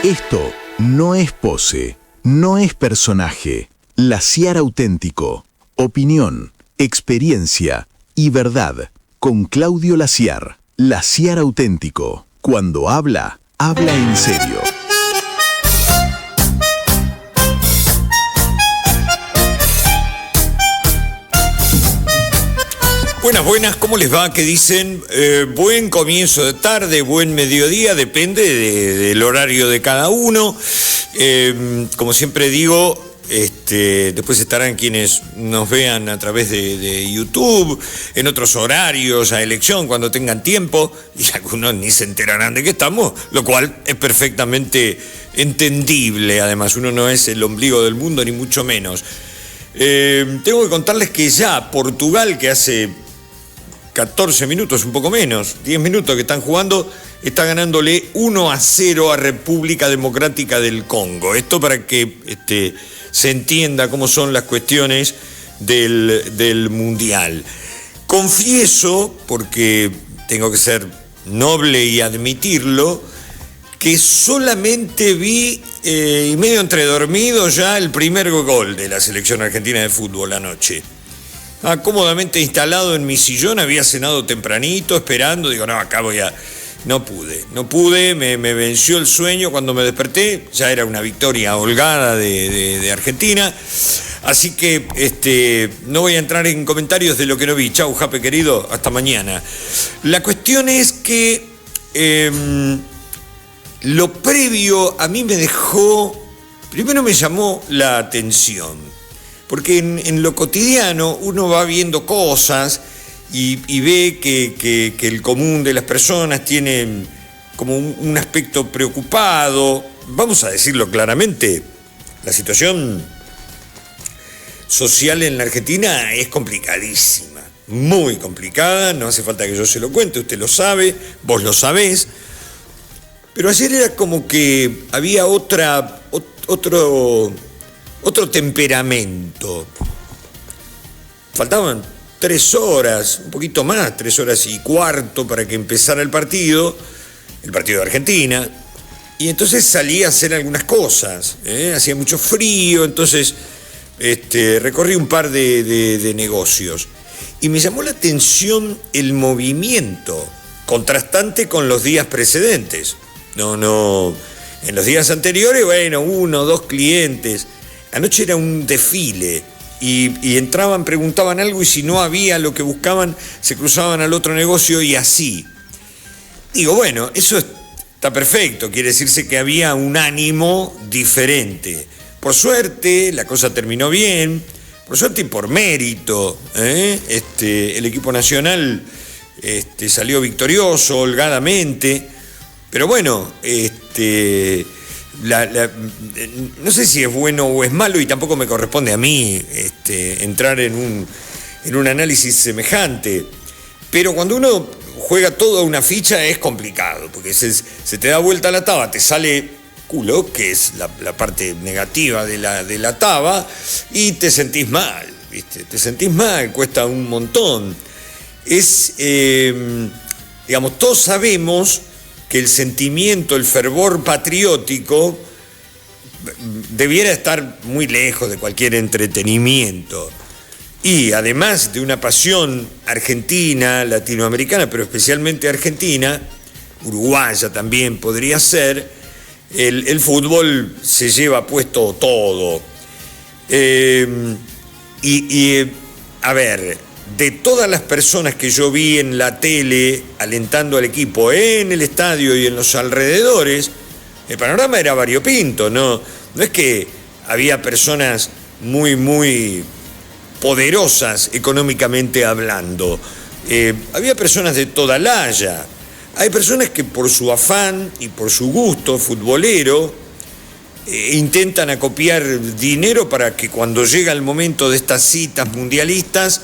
Esto no es pose, no es personaje. Laciar auténtico. Opinión, experiencia y verdad. Con Claudio Laciar. Laciar auténtico. Cuando habla, habla en serio. Buenas, buenas, ¿cómo les va? ¿Qué dicen? Buen comienzo de tarde, buen mediodía, depende del horario de cada uno. Como siempre digo, después estarán quienes nos vean a través de YouTube, en otros horarios, a elección, cuando tengan tiempo, y algunos ni se enterarán de que estamos, lo cual es perfectamente entendible. Además, uno no es el ombligo del mundo, ni mucho menos. Tengo que contarles que ya Portugal, que hace 14 minutos, un poco menos, 10 minutos que están jugando, está ganándole 1-0 a República Democrática del Congo. Esto para que se entienda cómo son las cuestiones del Mundial. Confieso, porque tengo que ser noble y admitirlo, que solamente vi, y medio entredormido ya, el primer gol de la selección argentina de fútbol anoche. Cómodamente instalado en mi sillón, había cenado tempranito, esperando, digo, no, acá voy a... No pude, me venció el sueño, cuando me desperté, ya era una victoria holgada de Argentina, así que no voy a entrar en comentarios de lo que no vi. Chau, Jape querido, hasta mañana. La cuestión es que lo previo a mí me dejó, primero me llamó la atención, porque en lo cotidiano uno va viendo cosas y ve que el común de las personas tiene como un aspecto preocupado. Vamos a decirlo claramente, la situación social en la Argentina es complicadísima, muy complicada, no hace falta que yo se lo cuente, usted lo sabe, vos lo sabés, pero ayer era como que había otro temperamento. Faltaban 3 horas, un poquito más, 3 horas y cuarto para que empezara el partido de Argentina, y entonces salí a hacer algunas cosas, hacía mucho frío, entonces recorrí un par de negocios, y me llamó la atención el movimiento, contrastante con los días precedentes. No, en los días anteriores, bueno, 1 o 2 clientes. Anoche era un desfile y entraban, preguntaban algo y si no había lo que buscaban, se cruzaban al otro negocio y así. Digo, bueno, eso está perfecto, quiere decirse que había un ánimo diferente. Por suerte, la cosa terminó bien, por suerte y por mérito. El equipo nacional salió victorioso, holgadamente, pero bueno, no sé si es bueno o es malo, y tampoco me corresponde a mí entrar en un análisis semejante, pero cuando uno juega toda una ficha es complicado, porque se te da vuelta la taba, te sale culo, que es la parte negativa de la taba, y te sentís mal, ¿viste? Te sentís mal, cuesta un montón. Digamos, todos sabemos que el sentimiento, el fervor patriótico debiera estar muy lejos de cualquier entretenimiento. Y además de una pasión argentina, latinoamericana, pero especialmente argentina, uruguaya también podría ser, el fútbol se lleva puesto todo. A ver, de todas las personas que yo vi en la tele alentando al equipo en el estadio y en los alrededores, el panorama era variopinto, no es que había personas muy, muy poderosas económicamente hablando. Había personas de toda la haya. Hay personas que por su afán y por su gusto futbolero intentan acopiar dinero para que cuando llega el momento de estas citas mundialistas,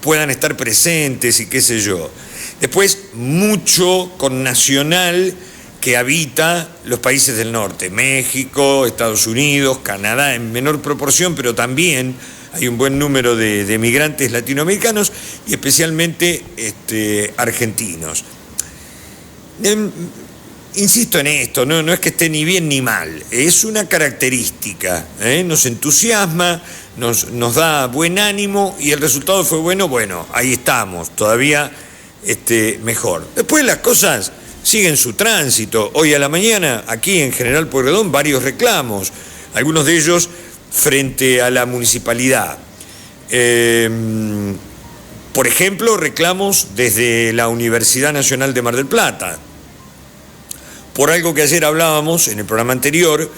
puedan estar presentes y qué sé yo. Después, mucho con nacional que habita los países del norte, México, Estados Unidos, Canadá en menor proporción, pero también hay un buen número de migrantes latinoamericanos y especialmente argentinos. insisto en esto, no es que esté ni bien ni mal, es una característica, nos entusiasma, nos da buen ánimo y el resultado fue bueno, ahí estamos, todavía mejor. Después las cosas siguen su tránsito. Hoy a la mañana, aquí en General Pueyrredón, varios reclamos, algunos de ellos frente a la municipalidad. Por ejemplo, reclamos desde la Universidad Nacional de Mar del Plata, por algo que ayer hablábamos en el programa anterior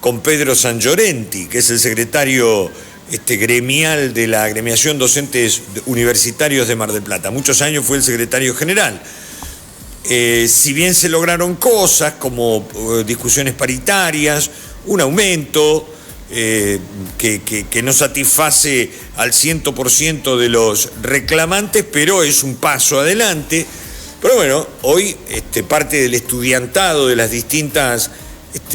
con Pedro Sangiorenti, que es el secretario gremial de la Agremiación Docentes Universitarios de Mar del Plata. Muchos años fue el secretario general. Si bien se lograron cosas como discusiones paritarias, un aumento que no satisface al 100% de los reclamantes, pero es un paso adelante. Pero bueno, hoy parte del estudiantado de las distintas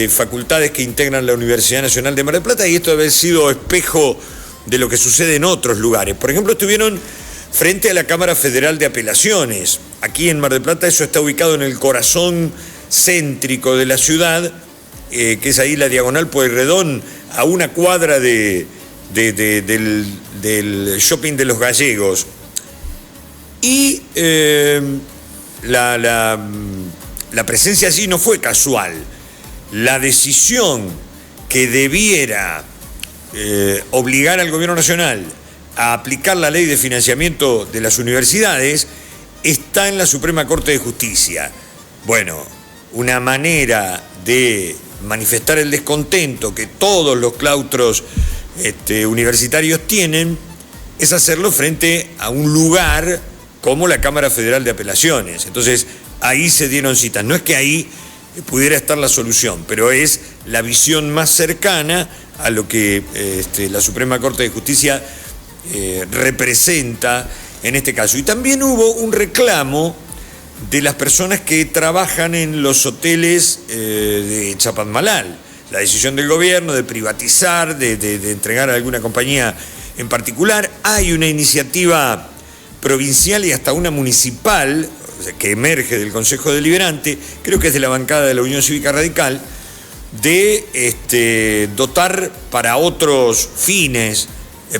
facultades que integran la Universidad Nacional de Mar del Plata, y esto debe haber sido espejo de lo que sucede en otros lugares. Por ejemplo, estuvieron frente a la Cámara Federal de Apelaciones. Aquí en Mar del Plata eso está ubicado en el corazón céntrico de la ciudad, que es ahí la Diagonal Pueyrredón, a una cuadra del shopping de los gallegos. Y la presencia allí no fue casual. La decisión que debiera obligar al gobierno nacional a aplicar la ley de financiamiento de las universidades está en la Suprema Corte de Justicia. Bueno, una manera de manifestar el descontento que todos los claustros universitarios tienen es hacerlo frente a un lugar como la Cámara Federal de Apelaciones. Entonces, ahí se dieron citas. No es que ahí pudiera estar la solución, pero es la visión más cercana a lo que la Suprema Corte de Justicia representa en este caso. Y también hubo un reclamo de las personas que trabajan en los hoteles de Chapadmalal. La decisión del gobierno de privatizar, de entregar a alguna compañía en particular. Hay una iniciativa provincial y hasta una municipal que emerge del Consejo Deliberante, creo que es de la bancada de la Unión Cívica Radical, de dotar para otros fines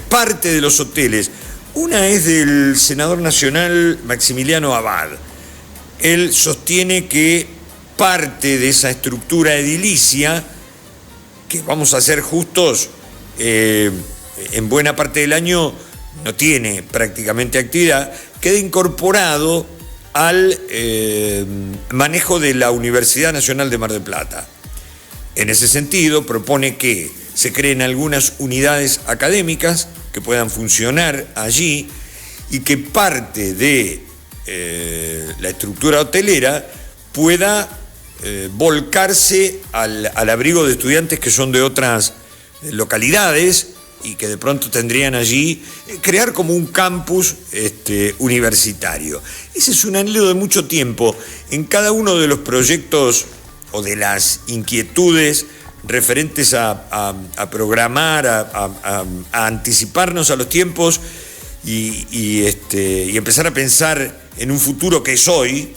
parte de los hoteles. Una es del senador nacional Maximiliano Abad. Él sostiene que parte de esa estructura edilicia, que vamos a ser justos, en buena parte del año no tiene prácticamente actividad, queda incorporado al manejo de la Universidad Nacional de Mar del Plata. En ese sentido, propone que se creen algunas unidades académicas que puedan funcionar allí y que parte de la estructura hotelera pueda volcarse al abrigo de estudiantes que son de otras localidades y que de pronto tendrían allí, crear como un campus universitario. Ese es un anhelo de mucho tiempo. En cada uno de los proyectos o de las inquietudes referentes a programar, a anticiparnos a los tiempos y empezar a pensar en un futuro que es hoy,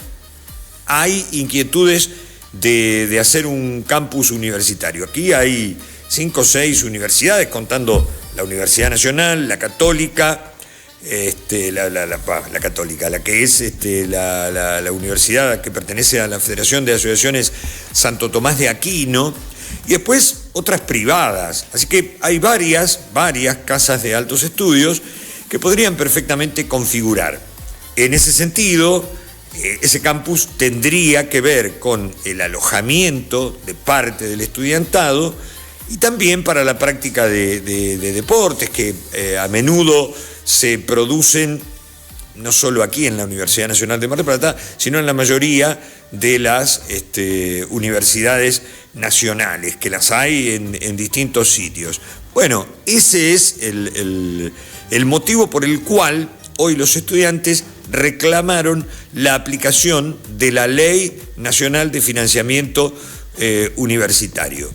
hay inquietudes de hacer un campus universitario. Aquí hay 5 o 6 universidades, contando la Universidad Nacional, la Católica, la Católica, la que es la universidad que pertenece a la Federación de Asociaciones Santo Tomás de Aquino, y después otras privadas. Así que hay varias casas de altos estudios que podrían perfectamente configurar. En ese sentido, ese campus tendría que ver con el alojamiento de parte del estudiantado y también para la práctica de deportes que a menudo se producen no solo aquí en la Universidad Nacional de Mar del Plata, sino en la mayoría de las universidades nacionales, que las hay en distintos sitios. Bueno, ese es el motivo por el cual hoy los estudiantes reclamaron la aplicación de la Ley Nacional de Financiamiento Universitario.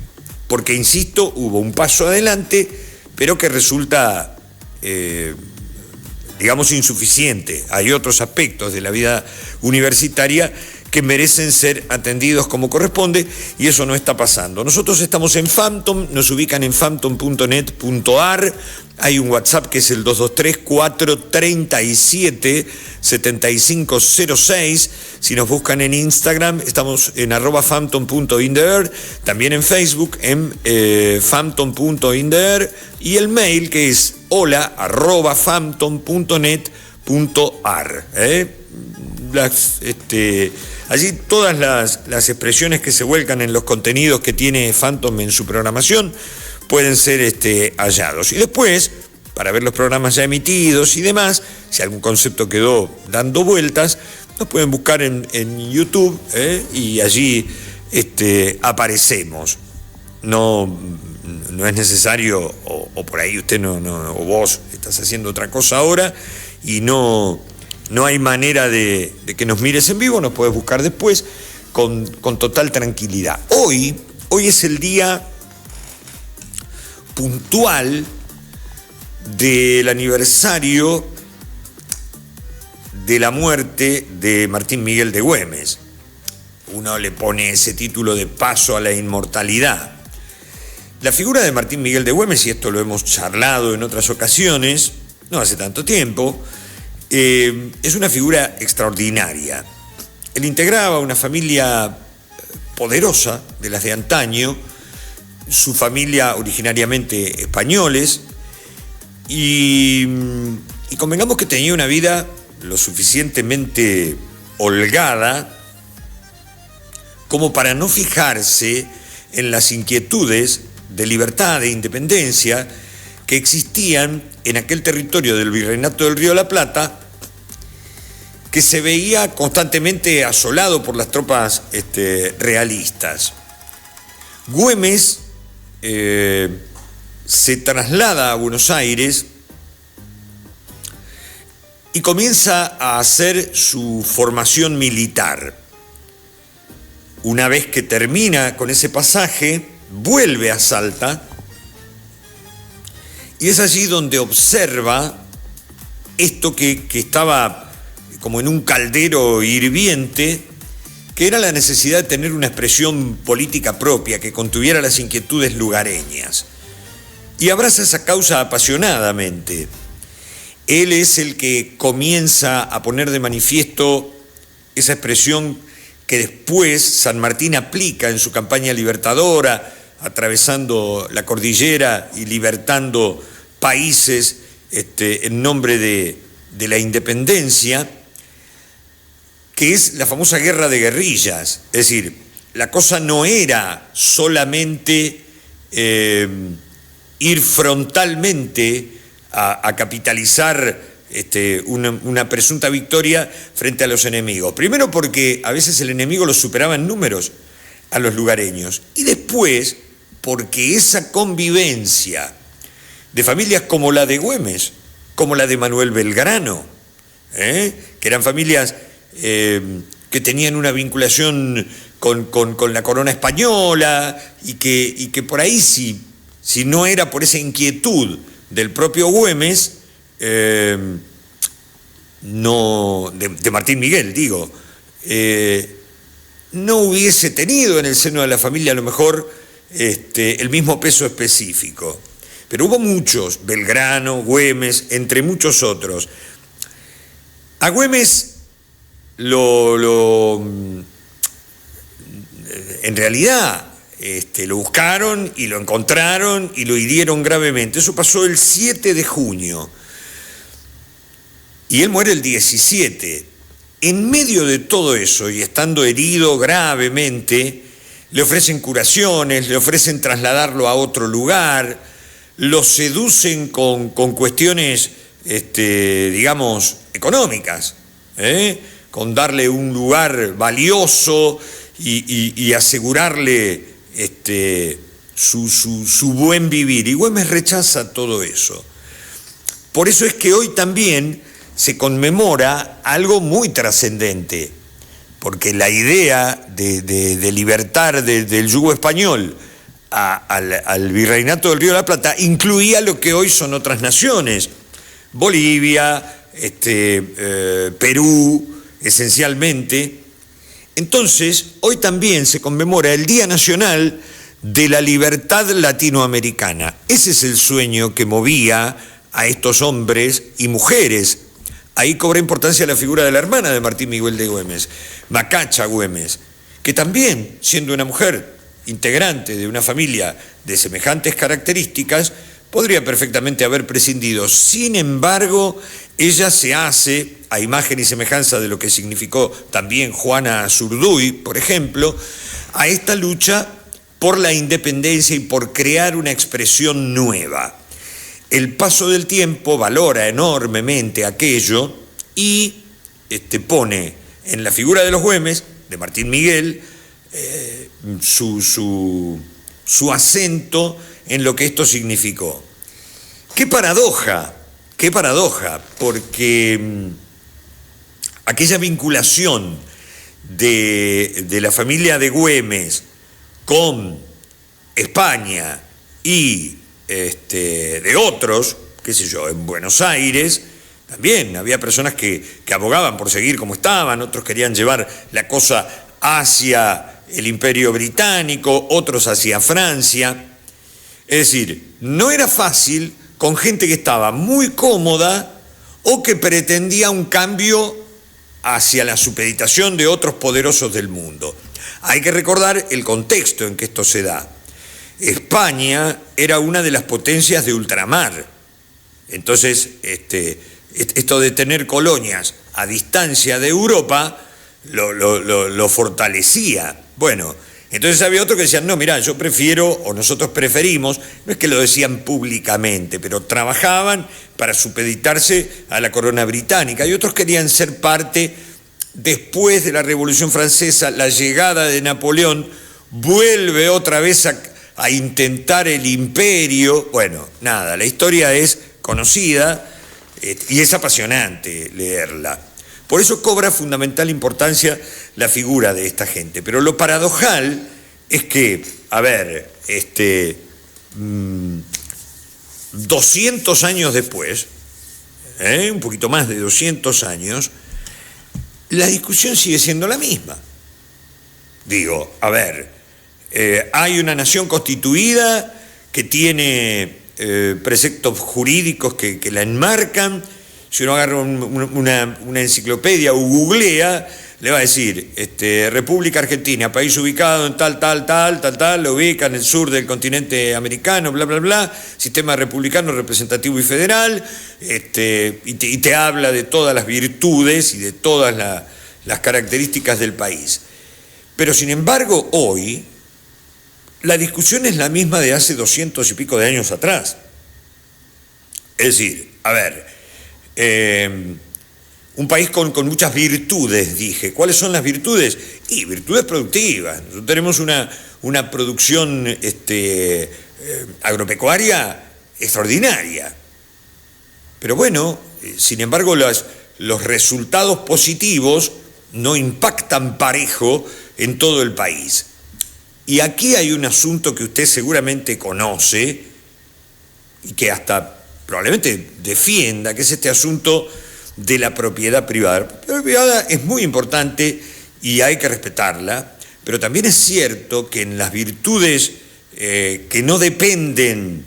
Porque, insisto, hubo un paso adelante, pero que resulta, digamos, insuficiente. Hay otros aspectos de la vida universitaria que merecen ser atendidos como corresponde, y eso no está pasando. Nosotros estamos en Phantom, nos ubican en phantom.net.ar, hay un WhatsApp que es el 223-437-7506, si nos buscan en Instagram, estamos en @phantom.inder, también en Facebook, en phantom.inder, y el mail que es hola@phantom.net.ar. Allí todas las expresiones que se vuelcan en los contenidos que tiene Phantom en su programación pueden ser hallados. Y después, para ver los programas ya emitidos y demás, si algún concepto quedó dando vueltas, nos pueden buscar en YouTube, y allí aparecemos. No es necesario, o por ahí usted o vos estás haciendo otra cosa ahora y no hay manera de que nos mires en vivo, nos puedes buscar después con total tranquilidad. Hoy es el día puntual del aniversario de la muerte de Martín Miguel de Güemes. Uno le pone ese título de paso a la inmortalidad. La figura de Martín Miguel de Güemes, y esto lo hemos charlado en otras ocasiones, no hace tanto tiempo, es una figura extraordinaria. Él integraba una familia poderosa de las de antaño, su familia originariamente españoles, y convengamos que tenía una vida lo suficientemente holgada como para no fijarse en las inquietudes de libertad e independencia que existían en aquel territorio del Virreinato del Río de la Plata, que se veía constantemente asolado por las tropas realistas. Güemes se traslada a Buenos Aires y comienza a hacer su formación militar. Una vez que termina con ese pasaje, vuelve a Salta, y es allí donde observa esto que estaba como en un caldero hirviente, que era la necesidad de tener una expresión política propia que contuviera las inquietudes lugareñas. Y abraza esa causa apasionadamente. Él es el que comienza a poner de manifiesto esa expresión que después San Martín aplica en su campaña libertadora, atravesando la cordillera y libertando países en nombre de la independencia, que es la famosa guerra de guerrillas. Es decir, la cosa no era solamente ir frontalmente a capitalizar una presunta victoria frente a los enemigos. Primero porque a veces el enemigo los superaba en números a los lugareños, y después porque esa convivencia de familias como la de Güemes, como la de Manuel Belgrano, que eran familias que tenían una vinculación con la corona española, y que por ahí si no era por esa inquietud del propio Güemes, no, de Martín Miguel, digo, no hubiese tenido en el seno de la familia a lo mejor el mismo peso específico. Pero hubo muchos, Belgrano, Güemes, entre muchos otros. A Güemes en realidad lo buscaron y lo encontraron y lo hirieron gravemente. Eso pasó el 7 de junio. Y él muere el 17. En medio de todo eso, y estando herido gravemente, le ofrecen curaciones, le ofrecen trasladarlo a otro lugar, lo seducen con cuestiones, digamos, económicas, con darle un lugar valioso y asegurarle su buen vivir. Y Güemes rechaza todo eso. Por eso es que hoy también se conmemora algo muy trascendente, porque la idea de libertar del yugo español al Virreinato del Río de la Plata incluía lo que hoy son otras naciones: Bolivia, Perú, esencialmente. Entonces, hoy también se conmemora el Día Nacional de la Libertad Latinoamericana. Ese es el sueño que movía a estos hombres y mujeres. Ahí cobra importancia la figura de la hermana de Martín Miguel de Güemes, Macacha Güemes, que también, siendo una mujer integrante de una familia de semejantes características, podría perfectamente haber prescindido. Sin embargo, ella se hace, a imagen y semejanza de lo que significó también Juana Zurduy, por ejemplo, a esta lucha por la independencia y por crear una expresión nueva. El paso del tiempo valora enormemente aquello y pone en la figura de los Güemes, de Martín Miguel, su acento en lo que esto significó. Qué paradoja, porque aquella vinculación de la familia de Güemes con España y de otros, qué sé yo, en Buenos Aires, también había personas que abogaban por seguir como estaban, otros querían llevar la cosa hacia el Imperio Británico, otros hacia Francia. Es decir, no era fácil con gente que estaba muy cómoda o que pretendía un cambio hacia la supeditación de otros poderosos del mundo. Hay que recordar el contexto en que esto se da. España era una de las potencias de ultramar. Entonces, esto de tener colonias a distancia de Europa lo fortalecía. Bueno, entonces había otros que decían, no, mirá, yo prefiero, o nosotros preferimos, no es que lo decían públicamente, pero trabajaban para supeditarse a la corona británica, y otros querían ser parte, después de la Revolución Francesa, la llegada de Napoleón, vuelve otra vez a intentar el imperio. Bueno, nada, la historia es conocida y es apasionante leerla. Por eso cobra fundamental importancia la figura de esta gente. Pero lo paradojal es que, 200 años después, un poquito más de 200 años, la discusión sigue siendo la misma. Digo, hay una nación constituida que tiene preceptos jurídicos que la enmarcan. Si uno agarra una enciclopedia o googlea, le va a decir, República Argentina, país ubicado en tal, lo ubica en el sur del continente americano, bla, bla, bla, sistema republicano, representativo y federal, y te habla de todas las virtudes y de todas las características del país. Pero sin embargo, hoy, la discusión es la misma de hace 200 y pico de años atrás. Es decir, un país con muchas virtudes, dije. ¿Cuáles son las virtudes? Y virtudes productivas. Nosotros tenemos una producción agropecuaria extraordinaria. Pero bueno, sin embargo, los resultados positivos no impactan parejo en todo el país. Y aquí hay un asunto que usted seguramente conoce y que hasta probablemente defienda, que es este asunto de la propiedad privada. La propiedad privada es muy importante y hay que respetarla, pero también es cierto que en las virtudes que no dependen,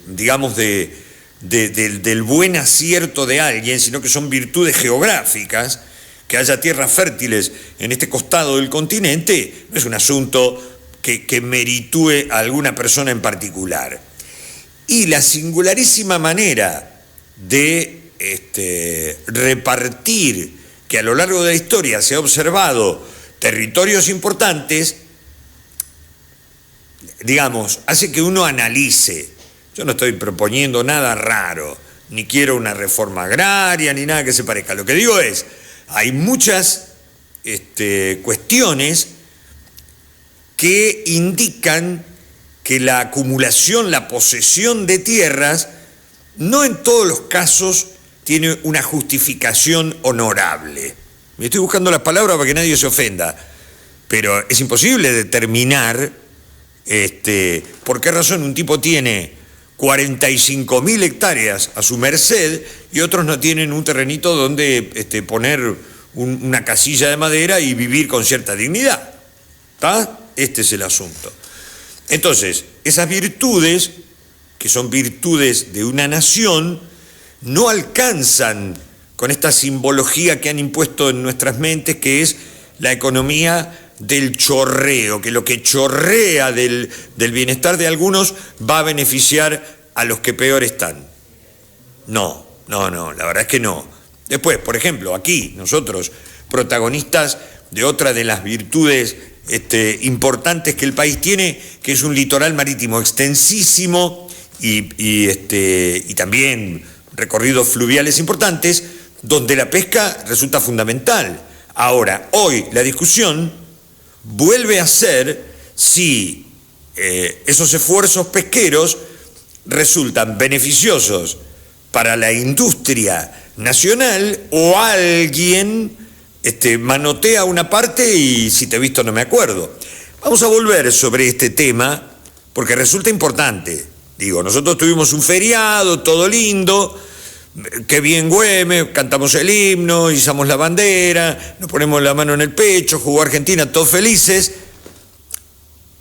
digamos, del buen acierto de alguien, sino que son virtudes geográficas, que haya tierras fértiles en este costado del continente, no es un asunto que meritúe a alguna persona en particular. Y la singularísima manera de repartir, que a lo largo de la historia se ha observado territorios importantes, digamos, hace que uno analice. Yo no estoy proponiendo nada raro, ni quiero una reforma agraria, ni nada que se parezca. Lo que digo es, hay muchas cuestiones que indican que la acumulación, la posesión de tierras, no en todos los casos tiene una justificación honorable. Me estoy buscando las palabras para que nadie se ofenda, pero es imposible determinar por qué razón un tipo tiene 45.000 hectáreas a su merced y otros no tienen un terrenito donde poner una casilla de madera y vivir con cierta dignidad. ¿Está? Este es el asunto. Entonces, esas virtudes, que son virtudes de una nación, no alcanzan con esta simbología que han impuesto en nuestras mentes, que es la economía del chorreo, que lo que chorrea del bienestar de algunos va a beneficiar a los que peor están. No, la verdad es que no. Después, por ejemplo, aquí nosotros, protagonistas de otra de las virtudes importantes que el país tiene, que es un litoral marítimo extensísimo y también recorridos fluviales importantes, donde la pesca resulta fundamental. Ahora, hoy la discusión vuelve a ser si esos esfuerzos pesqueros resultan beneficiosos para la industria nacional o alguien manotea una parte y si te he visto no me acuerdo. Vamos a volver sobre este tema porque resulta importante. Digo, nosotros tuvimos un feriado, todo lindo, qué bien Güemes, cantamos el himno, izamos la bandera, nos ponemos la mano en el pecho, jugó Argentina, todos felices,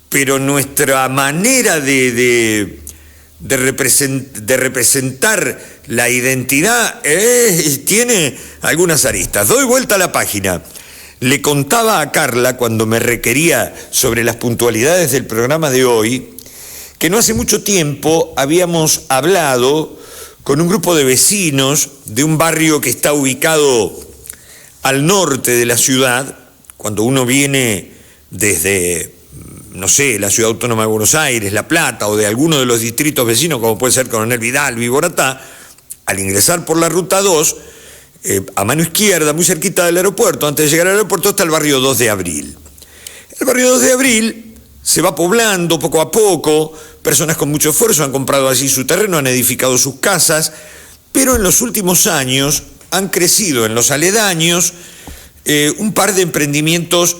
pero nuestra manera de representar la identidad tiene algunas aristas. Doy vuelta a la página. Le contaba a Carla cuando me requería sobre las puntualidades del programa de hoy que no hace mucho tiempo habíamos hablado con un grupo de vecinos de un barrio que está ubicado al norte de la ciudad. Cuando uno viene desde, no sé, la Ciudad Autónoma de Buenos Aires, La Plata o de alguno de los distritos vecinos, como puede ser Coronel Vidal, Boratá, al ingresar por la Ruta 2, a mano izquierda, muy cerquita del aeropuerto, antes de llegar al aeropuerto, está el barrio 2 de Abril. El barrio 2 de Abril se va poblando poco a poco, personas con mucho esfuerzo han comprado allí su terreno, han edificado sus casas, pero en los últimos años han crecido en los aledaños un par de emprendimientos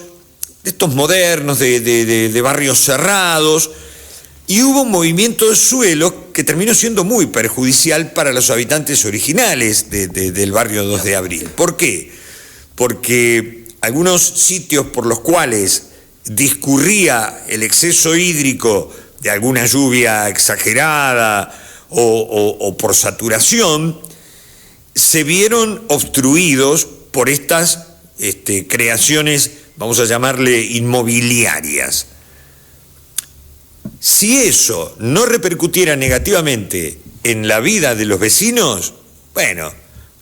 de estos modernos, de barrios cerrados, y hubo un movimiento de suelo que terminó siendo muy perjudicial para los habitantes originales del barrio 2 de Abril. ¿Por qué? Porque algunos sitios por los cuales discurría el exceso hídrico de alguna lluvia exagerada o por saturación, se vieron obstruidos por estas creaciones, vamos a llamarle inmobiliarias. Si eso no repercutiera negativamente en la vida de los vecinos, bueno,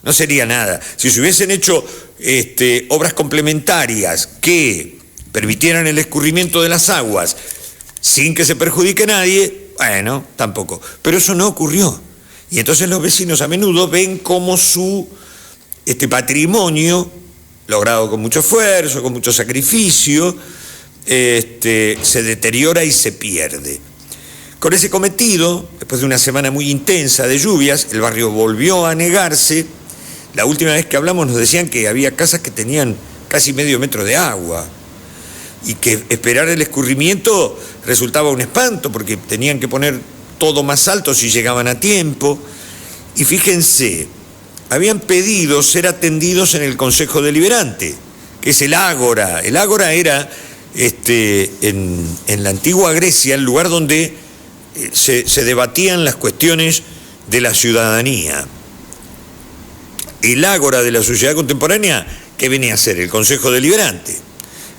no sería nada. Si se hubiesen hecho obras complementarias que permitieran el escurrimiento de las aguas sin que se perjudique a nadie, bueno, tampoco. Pero eso no ocurrió. Y entonces los vecinos a menudo ven cómo su patrimonio, logrado con mucho esfuerzo, con mucho sacrificio, se deteriora y se pierde. Con ese cometido, después de una semana muy intensa de lluvias, el barrio volvió a anegarse. La última vez que hablamos nos decían que había casas que tenían casi medio metro de agua y que esperar el escurrimiento resultaba un espanto porque tenían que poner todo más alto si llegaban a tiempo. Y fíjense, habían pedido ser atendidos en el Consejo Deliberante, que es el Ágora. El Ágora era en la antigua Grecia el lugar donde se debatían las cuestiones de la ciudadanía. El Ágora de la sociedad contemporánea, ¿qué venía a ser? El Consejo Deliberante.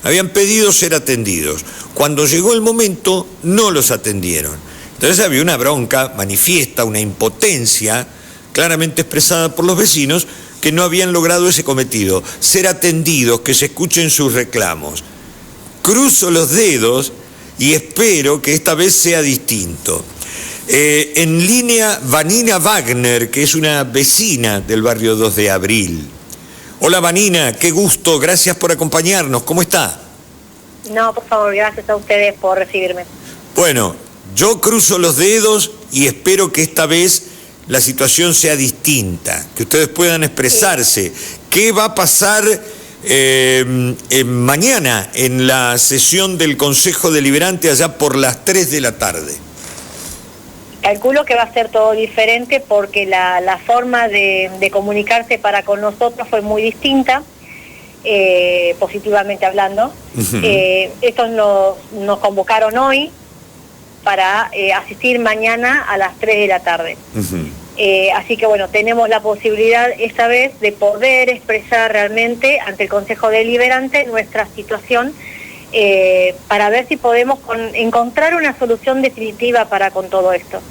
Habían pedido ser atendidos. Cuando llegó el momento, no los atendieron. Entonces había una bronca manifiesta, una impotencia claramente expresada por los vecinos que no habían logrado ese cometido, ser atendidos, que se escuchen sus reclamos. Cruzo los dedos y espero que esta vez sea distinto. En línea, Vanina Wagner, que es una vecina del barrio 2 de Abril. Hola Vanina, qué gusto, gracias por acompañarnos, ¿cómo está? No, por favor, gracias a ustedes por recibirme. Bueno, yo cruzo los dedos y espero que esta vez la situación sea distinta, que ustedes puedan expresarse. Sí. ¿Qué va a pasar mañana en la sesión del Consejo Deliberante allá por las 3 de la tarde? Calculo que va a ser todo diferente porque la forma de comunicarse para con nosotros fue muy distinta. positivamente hablando. Estos nos convocaron hoy para asistir mañana a las 3 de la tarde. Así que bueno, tenemos la posibilidad esta vez de poder expresar realmente ante el Consejo Deliberante nuestra situación, para ver si podemos encontrar una solución definitiva para con todo esto.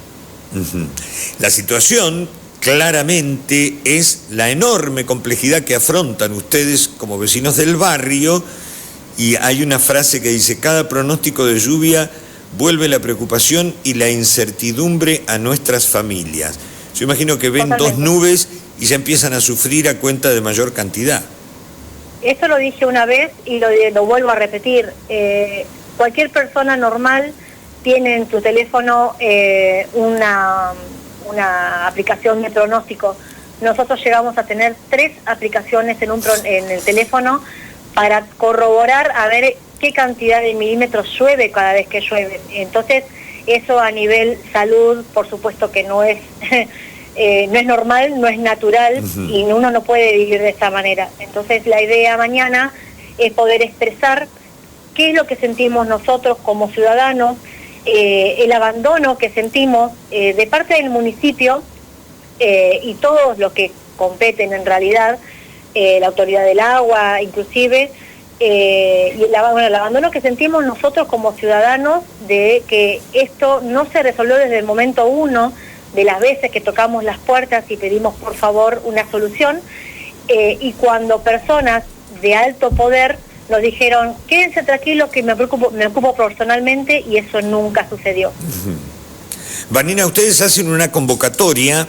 La situación claramente es la enorme complejidad que afrontan ustedes como vecinos del barrio, y hay una frase que dice: cada pronóstico de lluvia vuelve la preocupación y la incertidumbre a nuestras familias. Yo imagino que ven Totalmente. 2 nubes y ya empiezan a sufrir a cuenta de mayor cantidad. Eso lo dije una vez y lo vuelvo a repetir. Cualquier persona normal tiene en su teléfono una aplicación de pronóstico. Nosotros llegamos a tener 3 aplicaciones en el teléfono para corroborar a ver qué cantidad de milímetros llueve cada vez que llueve. Entonces, eso a nivel salud, por supuesto que no es no es normal, no es natural, y uno no puede vivir de esta manera. Entonces, la idea mañana es poder expresar qué es lo que sentimos nosotros como ciudadanos, el abandono que sentimos de parte del municipio y todos los que competen en realidad, la autoridad del agua inclusive, y el abandono que sentimos nosotros como ciudadanos de que esto no se resolvió desde el momento 1 de las veces que tocamos las puertas y pedimos por favor una solución, y cuando personas de alto poder nos dijeron quédense tranquilos que me ocupo personalmente, y eso nunca sucedió. Vanina, ustedes hacen una convocatoria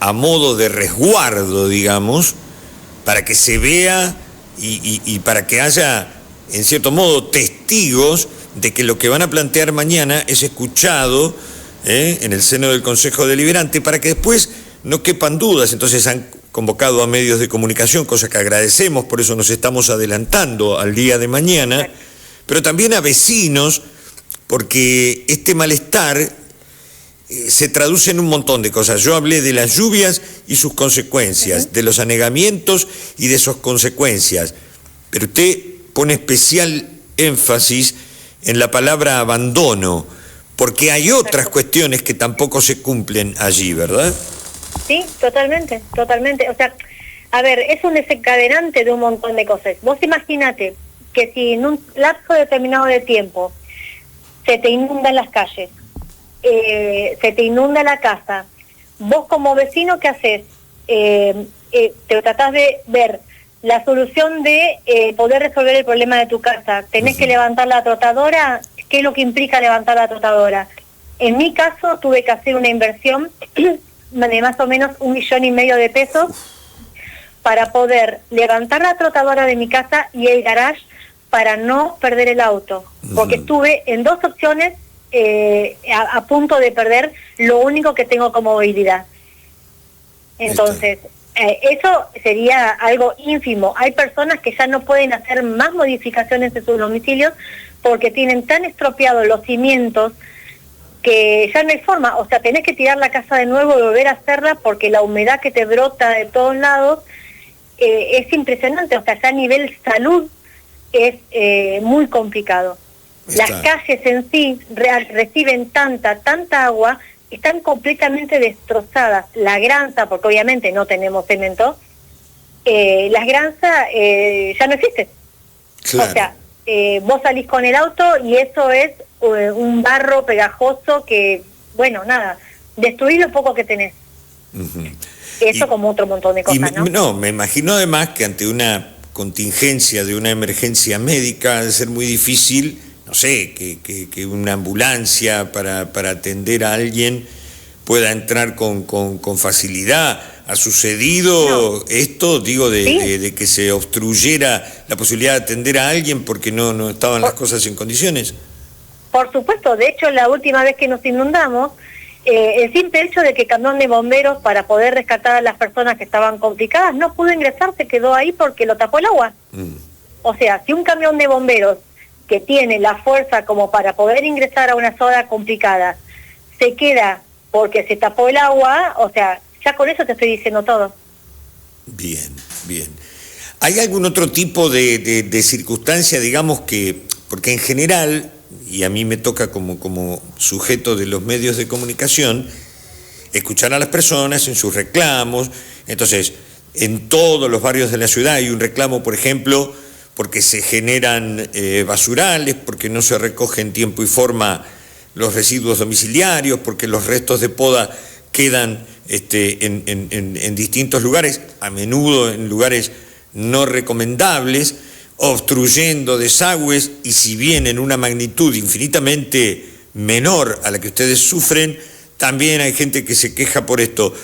a modo de resguardo, digamos, para que se vea y para que haya, en cierto modo, testigos de que lo que van a plantear mañana es escuchado en el seno del Consejo Deliberante, para que después no quepan dudas. Entonces han convocado a medios de comunicación, cosa que agradecemos, por eso nos estamos adelantando al día de mañana, pero también a vecinos, porque este malestar se traduce en un montón de cosas. Yo hablé de las lluvias y sus consecuencias, de los anegamientos y de sus consecuencias, pero usted pone especial énfasis en la palabra abandono, porque hay otras cuestiones que tampoco se cumplen allí, ¿verdad? Sí, totalmente, totalmente. O sea, a ver, es un desencadenante de un montón de cosas. Vos imaginate que si en un lapso determinado de tiempo se te inundan las calles, se te inunda la casa, vos como vecino, ¿qué haces? Te tratás de ver la solución de poder resolver el problema de tu casa. Tenés que levantar la trotadora. ¿Qué es lo que implica levantar la trotadora? En mi caso tuve que hacer una inversión de más o menos 1,5 millones de pesos para poder levantar la trotadora de mi casa y el garage para no perder el auto, porque estuve en 2 opciones a punto de perder lo único que tengo como movilidad. Entonces, eso sería algo ínfimo. Hay personas que ya no pueden hacer más modificaciones en sus domicilios porque tienen tan estropeados los cimientos que ya no hay forma. O sea, tenés que tirar la casa de nuevo y volver a hacerla porque la humedad que te brota de todos lados es impresionante. O sea, ya a nivel salud es muy complicado. Las calles en sí reciben tanta agua, están completamente destrozadas. La granza, porque obviamente no tenemos cemento, las granzas ya no existen. Claro. O sea, vos salís con el auto y eso es un barro pegajoso que, bueno, nada, destruís lo poco que tenés. Eso como otro montón de cosas, ¿no? No, me imagino además que ante una contingencia de una emergencia médica debe ser muy difícil, no sé, que una ambulancia para atender a alguien pueda entrar con facilidad. ¿Ha sucedido esto, digo, de que se obstruyera la posibilidad de atender a alguien porque no estaban las cosas en condiciones? Por supuesto, de hecho la última vez que nos inundamos, el simple hecho de que el camión de bomberos para poder rescatar a las personas que estaban complicadas no pudo ingresar, se quedó ahí porque lo tapó el agua. O sea, si un camión de bomberos que tiene la fuerza como para poder ingresar a una zona complicada se queda porque se tapó el agua, o sea, ya con eso te estoy diciendo todo. Bien, bien. ¿Hay algún otro tipo de circunstancia, digamos, porque en general, y a mí me toca como sujeto de los medios de comunicación, escuchar a las personas en sus reclamos? Entonces, en todos los barrios de la ciudad hay un reclamo, por ejemplo, porque se generan basurales, porque no se recoge en tiempo y forma los residuos domiciliarios, porque los restos de poda quedan en distintos lugares, a menudo en lugares no recomendables, obstruyendo desagües, y si bien en una magnitud infinitamente menor a la que ustedes sufren, también hay gente que se queja por esto.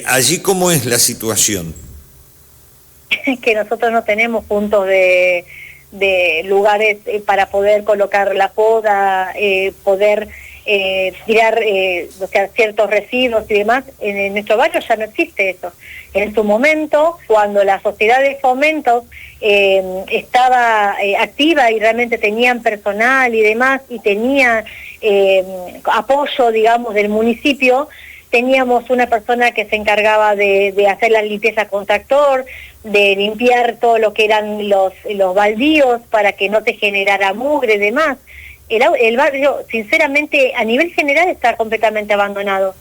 ¿Allí cómo es la situación? Que nosotros no tenemos puntos de lugares para poder colocar la poda, poder tirar o sea, ciertos residuos y demás. En nuestro barrio ya no existe eso. En su momento, cuando la sociedad de fomento estaba activa y realmente tenían personal y demás, y tenía apoyo, digamos, del municipio, teníamos una persona que se encargaba de hacer la limpieza con tractor, de limpiar todo lo que eran los baldíos para que no se generara mugre y demás. El barrio, sinceramente, a nivel general está completamente abandonado.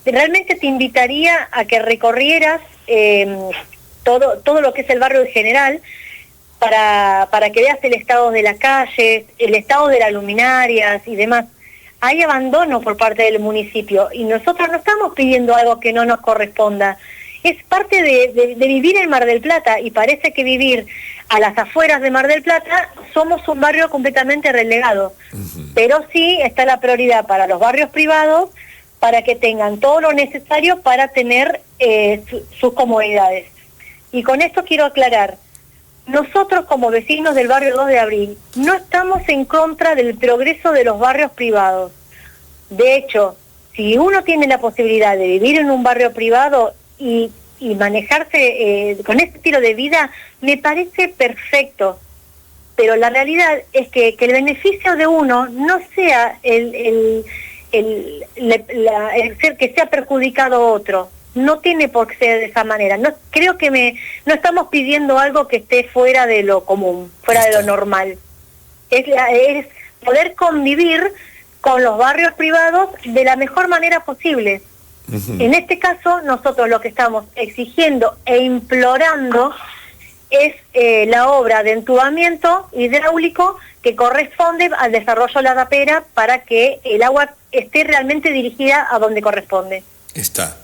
Realmente te invitaría a que recorrieras todo lo que es el barrio en general, para que veas el estado de las calles, el estado de las luminarias y demás. Hay abandono por parte del municipio y nosotros no estamos pidiendo algo que no nos corresponda. Es parte de vivir en Mar del Plata, y parece que vivir a las afueras de Mar del Plata somos un barrio completamente relegado. Pero sí está la prioridad para los barrios privados, para que tengan todo lo necesario para tener sus comodidades. Y con esto quiero aclarar, nosotros como vecinos del barrio 2 de Abril no estamos en contra del progreso de los barrios privados. De hecho, si uno tiene la posibilidad de vivir en un barrio privado y manejarse con este estilo de vida, me parece perfecto. Pero la realidad es que el beneficio de uno no sea el ser que sea perjudicado otro. No tiene por qué ser de esa manera. No creo que no estamos pidiendo algo que esté fuera de lo común, fuera de lo normal. Es poder convivir con los barrios privados de la mejor manera posible. En este caso, nosotros lo que estamos exigiendo e implorando es la obra de entubamiento hidráulico que corresponde al desarrollo de la rapera, para que el agua esté realmente dirigida a donde corresponde. Está.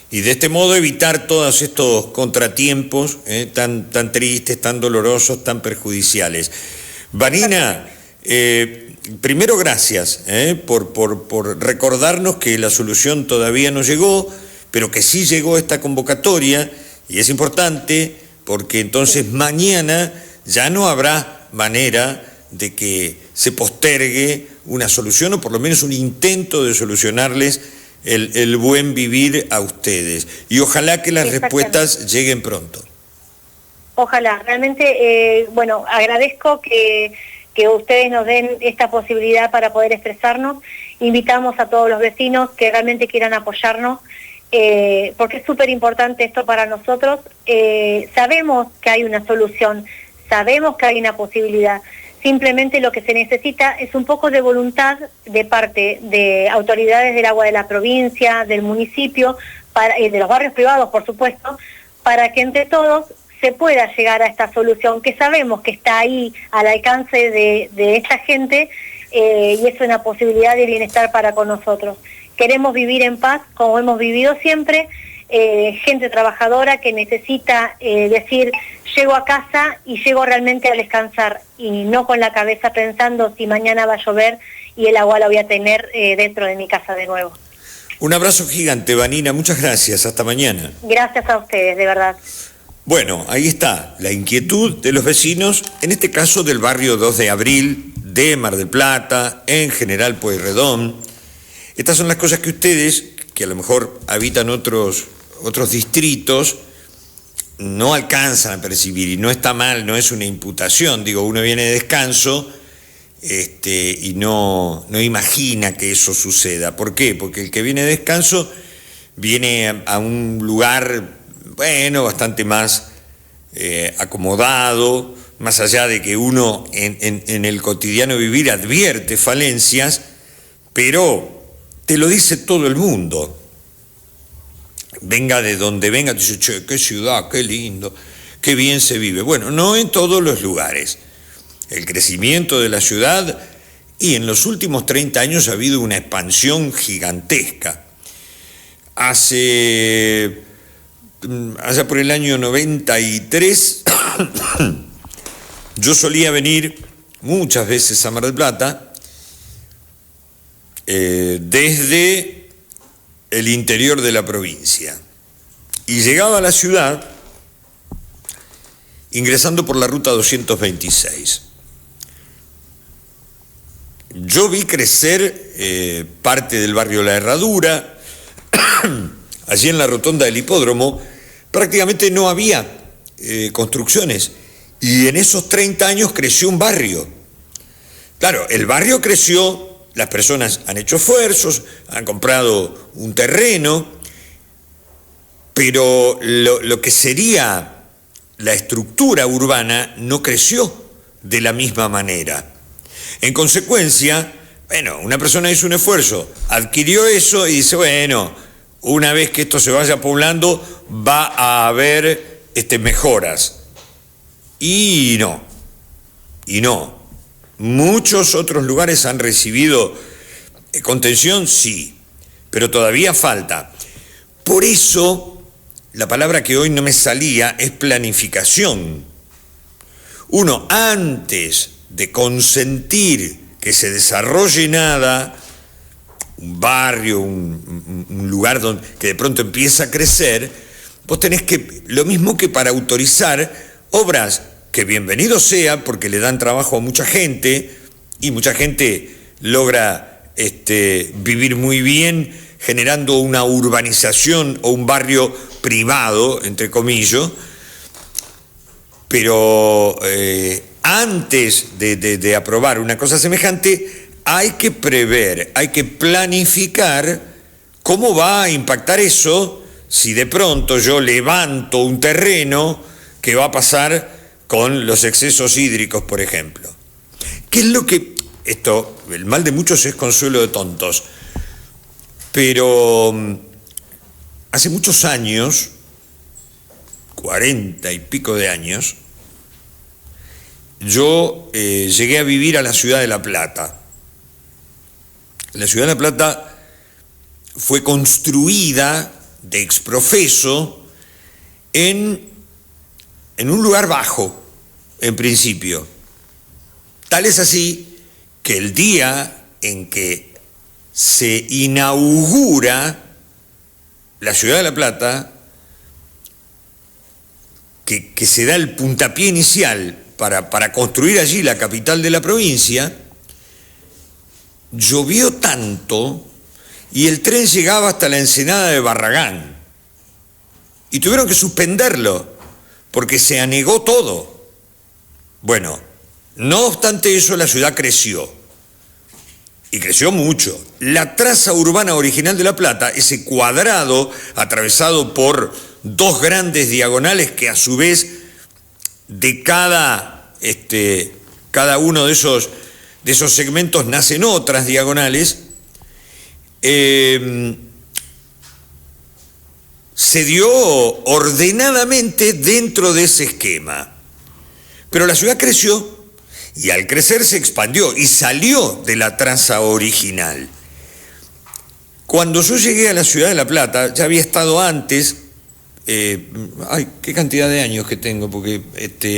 Y de este modo evitar todos estos contratiempos tan tristes, tan dolorosos, tan perjudiciales. Vanina, primero gracias por recordarnos que la solución todavía no llegó, pero que sí llegó esta convocatoria, y es importante porque entonces mañana ya no habrá manera de que se postergue una solución, o por lo menos un intento de solucionarles el buen vivir a ustedes. Y ojalá que las respuestas lleguen pronto. Ojalá, realmente, bueno, agradezco que ustedes nos den esta posibilidad para poder expresarnos. Invitamos a todos los vecinos que realmente quieran apoyarnos, porque es súper importante esto para nosotros. Sabemos que hay una solución, sabemos que hay una posibilidad. Simplemente lo que se necesita es un poco de voluntad de parte de autoridades del agua de la provincia, del municipio, de los barrios privados, por supuesto, para que entre todos se pueda llegar a esta solución, que sabemos que está ahí al alcance de esta gente, y es una posibilidad de bienestar para con nosotros. Queremos vivir en paz como hemos vivido siempre, gente trabajadora que necesita decir, llego a casa y llego realmente a descansar, y no con la cabeza pensando si mañana va a llover y el agua la voy a tener dentro de mi casa de nuevo. Un abrazo gigante, Vanina, muchas gracias, hasta mañana. Gracias a ustedes, de verdad. Bueno, ahí está la inquietud de los vecinos, en este caso del barrio 2 de Abril, de Mar del Plata, en General Pueyrredón. Estas son las cosas que ustedes, que a lo mejor habitan otros distritos, no alcanzan a percibir, y no está mal, no es una imputación. Digo, uno viene de descanso y no imagina que eso suceda. ¿Por qué? Porque el que viene de descanso viene a un lugar, bueno, bastante más acomodado, más allá de que uno en el cotidiano vivir advierte falencias, pero te lo dice todo el mundo. Venga de donde venga, te dice, che, qué ciudad, qué lindo, qué bien se vive. Bueno, no en todos los lugares. El crecimiento de la ciudad, y en los últimos 30 años ha habido una expansión gigantesca. Allá por el año 93, yo solía venir muchas veces a Mar del Plata, desde el interior de la provincia, y llegaba a la ciudad ingresando por la ruta 226. Yo vi crecer parte del barrio La Herradura. Allí en la rotonda del hipódromo prácticamente no había construcciones, y en esos 30 años creció un barrio. Claro, el barrio creció, las personas han hecho esfuerzos, han comprado un terreno, pero lo que sería la estructura urbana no creció de la misma manera. En consecuencia, bueno, una persona hizo un esfuerzo, adquirió eso y dice, bueno, una vez que esto se vaya poblando, va a haber mejoras. Y no. Muchos otros lugares han recibido contención, sí, pero todavía falta. Por eso, la palabra que hoy no me salía es planificación. Uno, antes de consentir que se desarrolle nada, un barrio, un lugar que de pronto empieza a crecer, vos tenés que, lo mismo que para autorizar obras, que bienvenido sea porque le dan trabajo a mucha gente, y mucha gente logra vivir muy bien generando una urbanización o un barrio privado, entre comillas, pero antes de aprobar una cosa semejante, hay que prever, hay que planificar cómo va a impactar eso si de pronto yo levanto un terreno. ¿Qué va a pasar con los excesos hídricos, por ejemplo? ¿Qué es lo que... el mal de muchos es consuelo de tontos, pero hace muchos años, 40 y pico de años, yo llegué a vivir a la ciudad de La Plata. La ciudad de La Plata fue construida de exprofeso en un lugar bajo, en principio. Tal es así que el día en que se inaugura la ciudad de La Plata, que se da el puntapié inicial para construir allí la capital de la provincia, llovió tanto y el tren llegaba hasta la ensenada de Barragán y tuvieron que suspenderlo porque se anegó todo. Bueno, no obstante eso, la ciudad creció, y creció mucho. La traza urbana original de La Plata, ese cuadrado atravesado por dos grandes diagonales que a su vez de cada uno de esos segmentos nacen otras diagonales, se dio ordenadamente dentro de ese esquema. Pero la ciudad creció, y al crecer se expandió y salió de la traza original. Cuando yo llegué a la ciudad de La Plata, ya había estado antes, qué cantidad de años que tengo, porque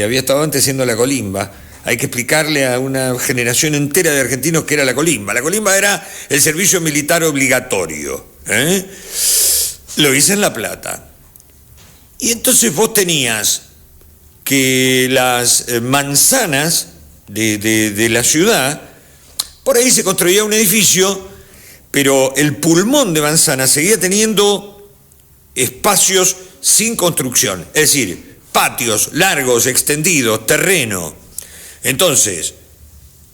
había estado antes siendo la colimba. Hay que explicarle a una generación entera de argentinos qué era la colimba. La colimba era el servicio militar obligatorio. Lo hice en La Plata. Y entonces vos tenías que las manzanas de la ciudad, por ahí se construía un edificio, pero el pulmón de manzana seguía teniendo espacios sin construcción, es decir, patios largos, extendidos, terreno. Entonces,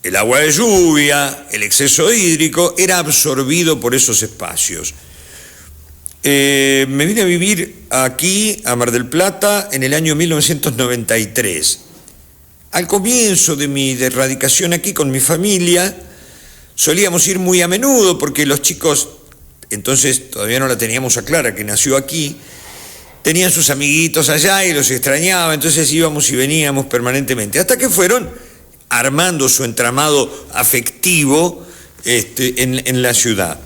el agua de lluvia, el exceso hídrico, era absorbido por esos espacios. Me vine a vivir aquí, a Mar del Plata, en el año 1993. Al comienzo de mi radicación aquí con mi familia, solíamos ir muy a menudo porque los chicos, entonces todavía no la teníamos a Clara, que nació aquí, tenían sus amiguitos allá y los extrañaba, entonces íbamos y veníamos permanentemente, hasta que fueron armando su entramado afectivo en la ciudad.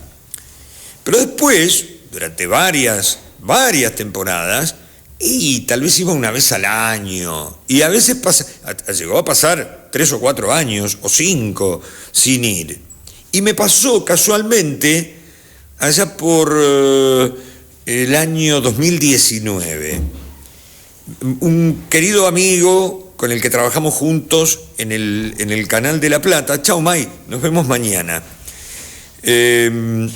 Pero después, durante varias temporadas, y tal vez iba una vez al año, y a veces llegó a pasar 3 o 4 años, o 5, sin ir. Y me pasó casualmente, allá por el año 2019, un querido amigo con el que trabajamos juntos en el Canal de la Plata, chau May, nos vemos mañana, que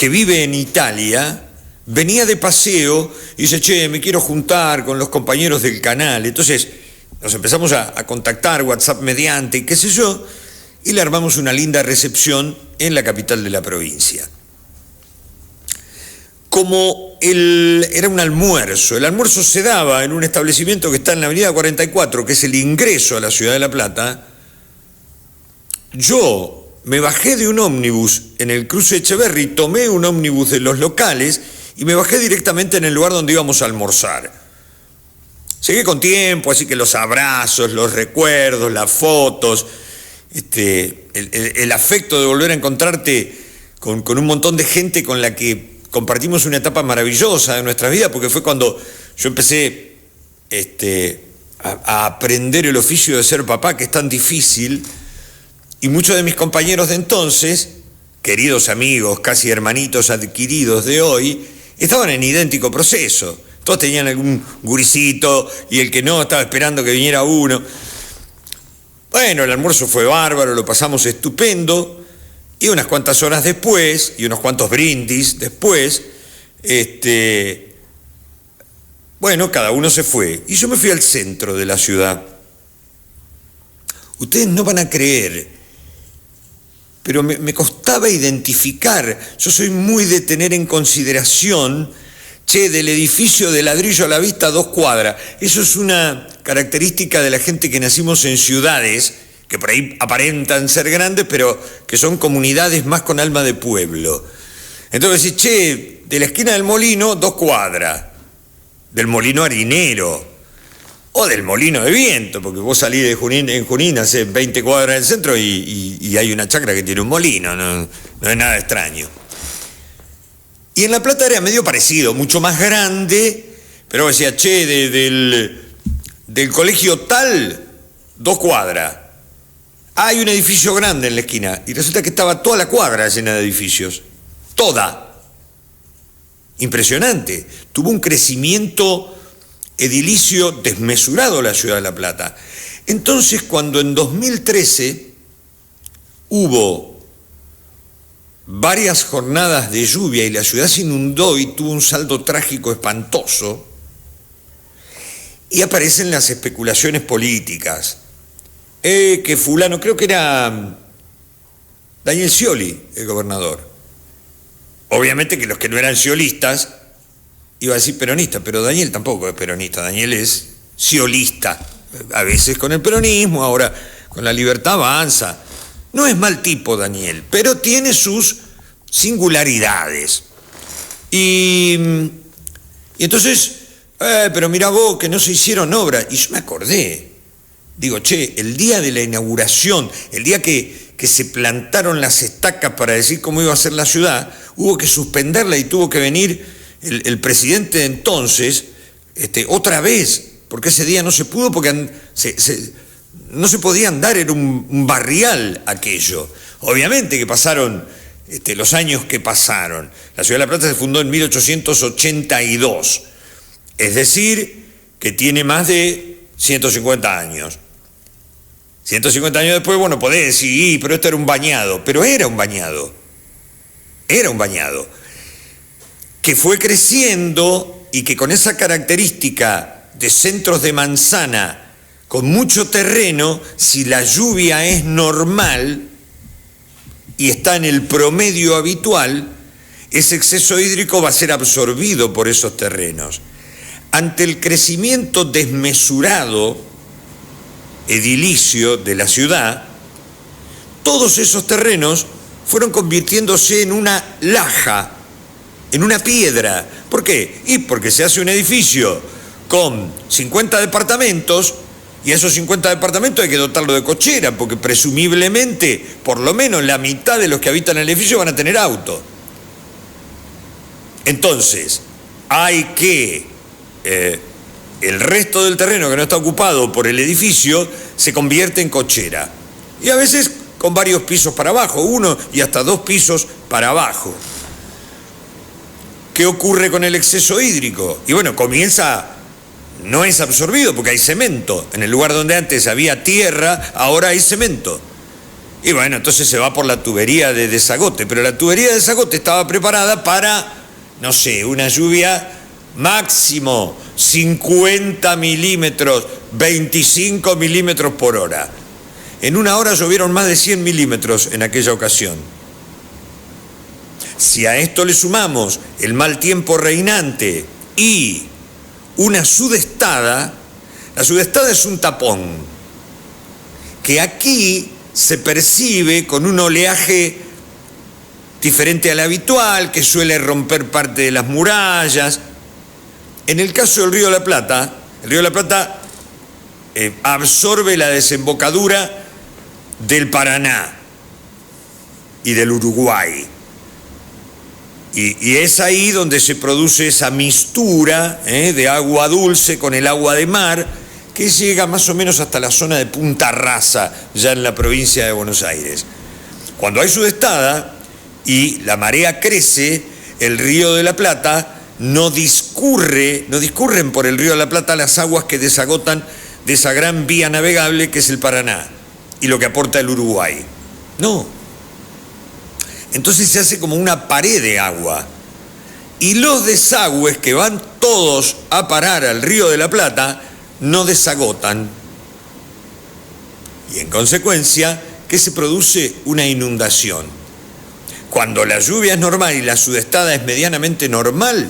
vive en Italia, venía de paseo y dice, che, me quiero juntar con los compañeros del canal. Entonces nos empezamos a contactar, WhatsApp mediante, y qué sé yo, y le armamos una linda recepción en la capital de la provincia. Como era un almuerzo, el almuerzo se daba en un establecimiento que está en la avenida 44, que es el ingreso a la ciudad de La Plata, yo me bajé de un ómnibus en el cruce Echeverri, tomé un ómnibus de los locales y me bajé directamente en el lugar donde íbamos a almorzar. Llegué con tiempo, así que los abrazos, los recuerdos, las fotos, el afecto de volver a encontrarte con un montón de gente con la que compartimos una etapa maravillosa de nuestra vida, porque fue cuando yo empecé a aprender el oficio de ser papá, que es tan difícil, y muchos de mis compañeros de entonces, queridos amigos, casi hermanitos adquiridos de hoy, estaban en idéntico proceso. Todos tenían algún guricito y el que no estaba esperando que viniera uno. Bueno, el almuerzo fue bárbaro, lo pasamos estupendo, y unas cuantas horas después, y unos cuantos brindis después, bueno, cada uno se fue, y yo me fui al centro de la ciudad. Ustedes no van a creer, pero me costaba identificar. Yo soy muy de tener en consideración, del edificio de ladrillo a la vista 2 cuadras. Eso es una característica de la gente que nacimos en ciudades, que por ahí aparentan ser grandes, pero que son comunidades más con alma de pueblo. Entonces decís, de la esquina del molino, 2 cuadras, del molino harinero, o del molino de viento, porque vos salís de Junín, en Junín hace 20 cuadras del centro y hay una chacra que tiene un molino, no es nada extraño. Y en La Plata era medio parecido, mucho más grande, pero decía, del colegio tal, 2 cuadras. Hay un edificio grande en la esquina, y resulta que estaba toda la cuadra llena de edificios, toda. Impresionante, tuvo un crecimiento edilicio desmesurado la ciudad de La Plata. Entonces, cuando en 2013 hubo varias jornadas de lluvia y la ciudad se inundó y tuvo un saldo trágico espantoso, y aparecen las especulaciones políticas, que fulano, creo que era Daniel Scioli, el gobernador. Obviamente que los que no eran sciolistas, iba a decir peronista, pero Daniel tampoco es peronista, Daniel es sciolista, a veces con el peronismo, ahora con la Libertad Avanza. No es mal tipo Daniel, pero tiene sus singularidades. Y entonces, pero mira vos que no se hicieron obras. Y yo me acordé, digo, el día de la inauguración, el día que se plantaron las estacas para decir cómo iba a ser la ciudad, hubo que suspenderla y tuvo que venir el presidente de entonces, otra vez, porque ese día no se pudo, porque no se podía andar, era un barrial aquello. Obviamente que pasaron los años que pasaron. La ciudad de La Plata se fundó en 1882, es decir, que tiene más de 150 años. 150 años después, bueno, podés decir, pero esto era un bañado, pero era un bañado, que fue creciendo y que con esa característica de centros de manzana, con mucho terreno, si la lluvia es normal y está en el promedio habitual, ese exceso hídrico va a ser absorbido por esos terrenos. Ante el crecimiento desmesurado, edilicio de la ciudad, todos esos terrenos fueron convirtiéndose en una laja, en una piedra. ¿Por qué? Y porque se hace un edificio con 50 departamentos, y a esos 50 departamentos hay que dotarlo de cochera, porque presumiblemente por lo menos la mitad de los que habitan el edificio van a tener auto. Entonces, hay que el resto del terreno que no está ocupado por el edificio se convierte en cochera. Y a veces con varios pisos para abajo, 1 y hasta 2 pisos para abajo. ¿Qué ocurre con el exceso hídrico? Y bueno, no es absorbido porque hay cemento. En el lugar donde antes había tierra, ahora hay cemento. Y bueno, entonces se va por la tubería de desagote, pero la tubería de desagote estaba preparada para, no sé, una lluvia máximo 50 milímetros, 25 milímetros por hora. En una hora llovieron más de 100 milímetros en aquella ocasión. Si a esto le sumamos el mal tiempo reinante y una sudestada, la sudestada es un tapón que aquí se percibe con un oleaje diferente al habitual, que suele romper parte de las murallas. En el caso del Río de la Plata, el Río de la Plata absorbe la desembocadura del Paraná y del Uruguay. Y es ahí donde se produce esa mixtura de agua dulce con el agua de mar, que llega más o menos hasta la zona de Punta Rasa, ya en la provincia de Buenos Aires. Cuando hay sudestada y la marea crece, el Río de la Plata no discurren por el Río de la Plata las aguas que desagotan de esa gran vía navegable que es el Paraná y lo que aporta el Uruguay. No. Entonces se hace como una pared de agua. Y los desagües que van todos a parar al Río de la Plata no desagotan. Y en consecuencia, ¿qué se produce? Una inundación. Cuando la lluvia es normal y la sudestada es medianamente normal,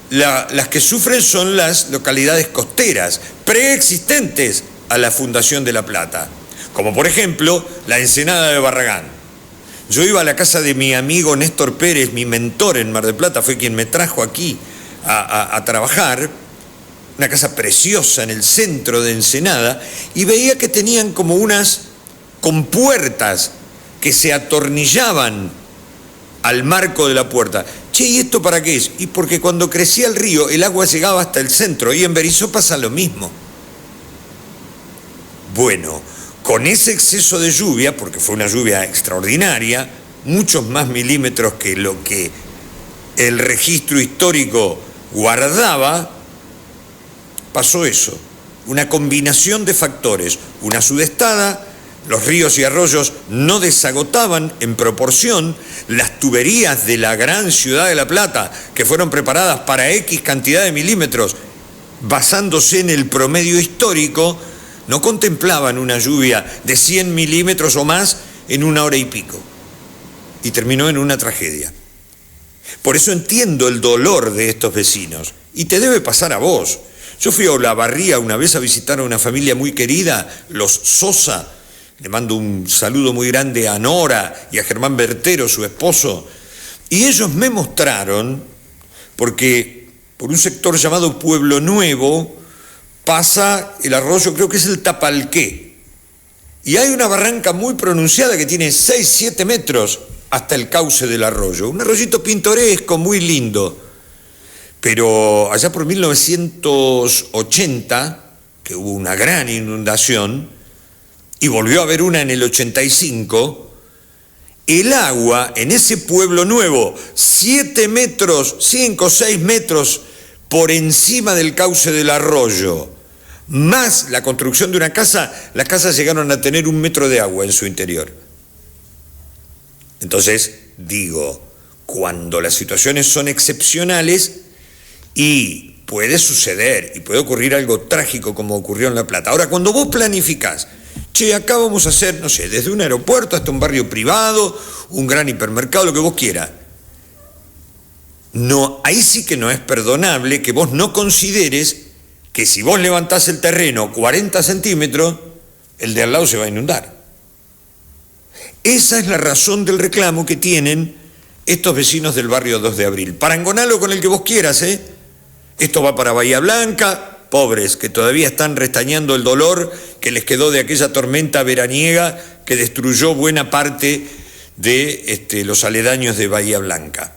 las que sufren son las localidades costeras, preexistentes a la fundación de La Plata. Como por ejemplo, la Ensenada de Barragán. Yo iba a la casa de mi amigo Néstor Pérez, mi mentor en Mar del Plata, fue quien me trajo aquí a trabajar, una casa preciosa en el centro de Ensenada, y veía que tenían como unas compuertas que se atornillaban al marco de la puerta. Che, ¿y esto para qué es? Y porque cuando crecía el río, el agua llegaba hasta el centro, y en Berisso pasa lo mismo. Bueno, con ese exceso de lluvia, porque fue una lluvia extraordinaria, muchos más milímetros que lo que el registro histórico guardaba, pasó eso, una combinación de factores, una sudestada, los ríos y arroyos no desagotaban en proporción, las tuberías de la gran ciudad de La Plata, que fueron preparadas para X cantidad de milímetros, basándose en el promedio histórico, no contemplaban una lluvia de 100 milímetros o más en una hora y pico. Y terminó en una tragedia. Por eso entiendo el dolor de estos vecinos. Y te debe pasar a vos. Yo fui a Olavarría una vez a visitar a una familia muy querida, los Sosa. Le mando un saludo muy grande a Nora y a Germán Bertero, su esposo. Y ellos me mostraron, porque por un sector llamado Pueblo Nuevo pasa el arroyo, creo que es el Tapalqué, y hay una barranca muy pronunciada que tiene 6-7 metros hasta el cauce del arroyo, un arroyito pintoresco, muy lindo, pero allá por 1980, que hubo una gran inundación, y volvió a haber una en el 85, el agua en ese Pueblo Nuevo, 7 metros, 5 o 6 metros por encima del cauce del arroyo, más la construcción de una casa, las casas llegaron a tener 1 metro de agua en su interior. Entonces, digo, cuando las situaciones son excepcionales y puede suceder y puede ocurrir algo trágico como ocurrió en La Plata. Ahora, cuando vos planificás, che, acá vamos a hacer, no sé, desde un aeropuerto hasta un barrio privado, un gran hipermercado, lo que vos quieras, no, ahí sí que no es perdonable que vos no consideres que si vos levantás el terreno 40 centímetros, el de al lado se va a inundar. Esa es la razón del reclamo que tienen estos vecinos del barrio 2 de Abril. Parangonalo con el que vos quieras, ¿eh? Esto va para Bahía Blanca, pobres que todavía están restañando el dolor que les quedó de aquella tormenta veraniega que destruyó buena parte de los aledaños de Bahía Blanca.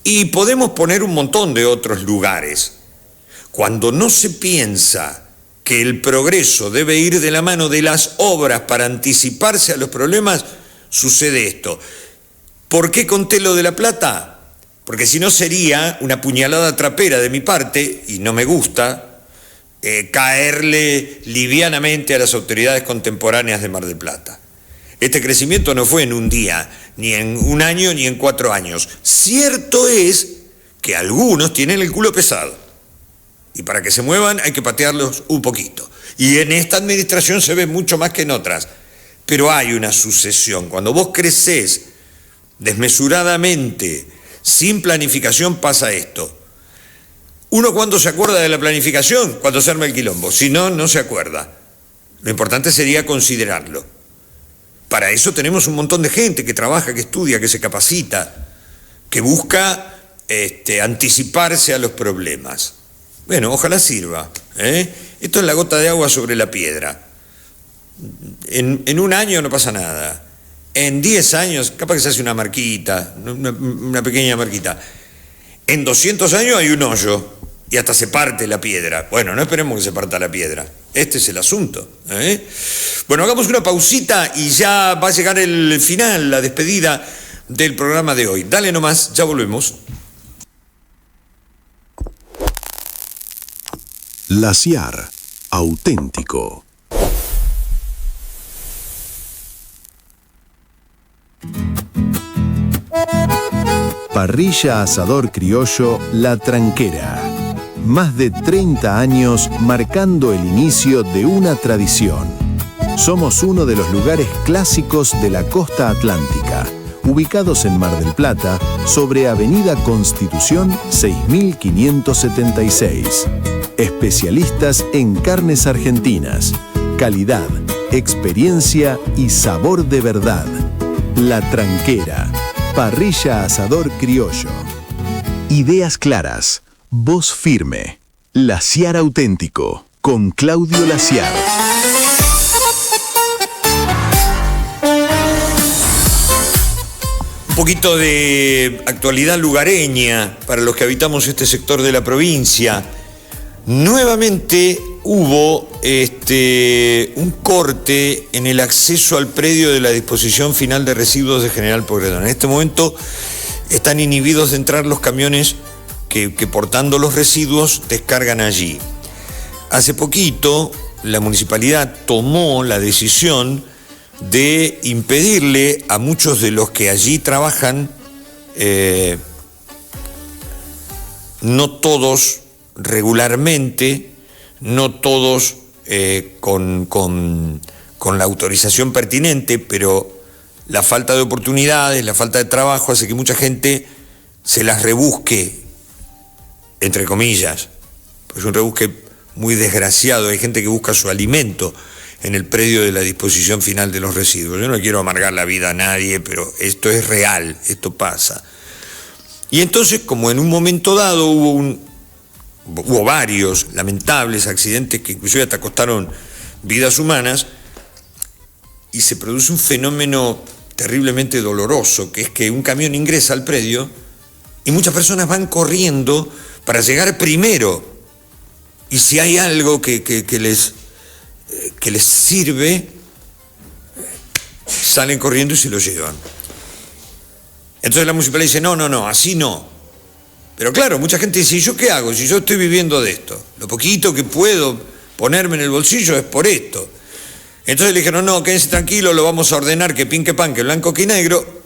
Y podemos poner un montón de otros lugares. Cuando no se piensa que el progreso debe ir de la mano de las obras para anticiparse a los problemas, sucede esto. ¿Por qué conté lo de La Plata? Porque si no sería una puñalada trapera de mi parte, y no me gusta, caerle livianamente a las autoridades contemporáneas de Mar del Plata. Este crecimiento no fue en un día, ni en un año, ni en 4 años. Cierto es que algunos tienen el culo pesado. Y para que se muevan hay que patearlos un poquito. Y en esta administración se ve mucho más que en otras. Pero hay una sucesión. Cuando vos crecés desmesuradamente, sin planificación, pasa esto. Uno, ¿cuándo se acuerda de la planificación? Cuando se arma el quilombo. Si no, no se acuerda. Lo importante sería considerarlo. Para eso tenemos un montón de gente que trabaja, que estudia, que se capacita, que busca anticiparse a los problemas. Bueno, ojalá sirva, ¿eh? Esto es la gota de agua sobre la piedra. En un año no pasa nada. En 10 años, capaz que se hace una marquita, una pequeña marquita. En 200 años hay un hoyo y hasta se parte la piedra. Bueno, no esperemos que se parta la piedra. Este es el asunto, ¿eh? Bueno, hagamos una pausita y ya va a llegar el final, la despedida del programa de hoy. Dale nomás, ya volvemos. La Ciar, auténtico. Parrilla Asador Criollo La Tranquera. Más de 30 años marcando el inicio de una tradición. Somos uno de los lugares clásicos de la costa atlántica, ubicados en Mar del Plata, sobre Avenida Constitución 6576. Especialistas en carnes argentinas, calidad, experiencia y sabor de verdad. La Tranquera, parrilla asador criollo. Ideas claras, voz firme. La Ciar auténtico, con Claudio La Ciar. Un poquito de actualidad lugareña para los que habitamos este sector de la provincia. Nuevamente hubo un corte en el acceso al predio de la disposición final de residuos de General Pueyrredón. En este momento están inhibidos de entrar los camiones que portando los residuos descargan allí. Hace poquito la municipalidad tomó la decisión de impedirle a muchos de los que allí trabajan, no todos regularmente, no todos con la autorización pertinente, pero la falta de oportunidades, la falta de trabajo hace que mucha gente se las rebusque, entre comillas. Es un rebusque muy desgraciado. Hay gente que busca su alimento en el predio de la disposición final de los residuos. Yo no quiero amargar la vida a nadie, pero esto es real, esto pasa. Y entonces, como en un momento dado hubo varios lamentables accidentes que inclusive hasta costaron vidas humanas, y se produce un fenómeno terriblemente doloroso, que es que un camión ingresa al predio y muchas personas van corriendo para llegar primero, y si hay algo que les sirve, salen corriendo y se lo llevan. Entonces la municipalidad dice, no, así no. Pero claro, mucha gente dice, ¿y yo qué hago? Si yo estoy viviendo de esto, lo poquito que puedo ponerme en el bolsillo es por esto. Entonces le dijeron, no, quédense tranquilo, lo vamos a ordenar que pin que pan, que blanco que negro,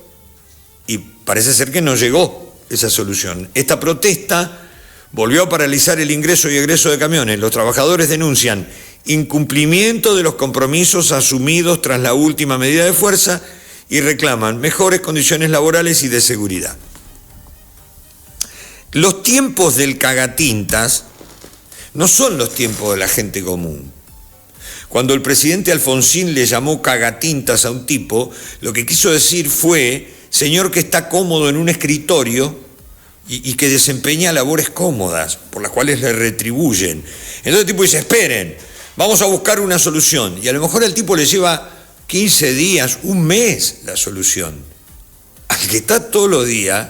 y parece ser que no llegó esa solución. Esta protesta volvió a paralizar el ingreso y egreso de camiones. Los trabajadores denuncian incumplimiento de los compromisos asumidos tras la última medida de fuerza y reclaman mejores condiciones laborales y de seguridad. los tiempos del cagatintas no son los tiempos de la gente común. Cuando el presidente Alfonsín le llamó cagatintas a un tipo, lo que quiso decir fue, señor que está cómodo en un escritorio y que desempeña labores cómodas, por las cuales le retribuyen. Entonces el tipo dice, esperen, vamos a buscar una solución. Y a lo mejor al tipo le lleva 15 días, un mes la solución. Al que está todos los días